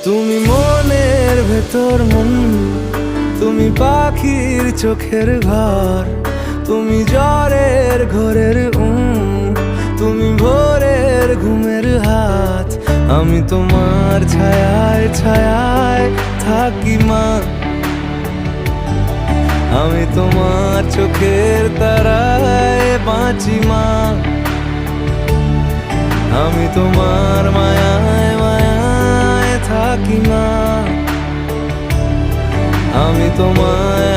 তুমি মনের ভেতর মন, তুমি পাখির চোখের ঘর, তুমি জ্বরের ঘোরের তুমি ভোরের ঘুমের হাত। আমি তোমার ছায়ায় ছায়ায় থাকি মা, আমি তোমার চোখের তারায় বাঁচি মা, আমি তোমার মায়ায় মায়ায় থাকি মা, আমি তোমায়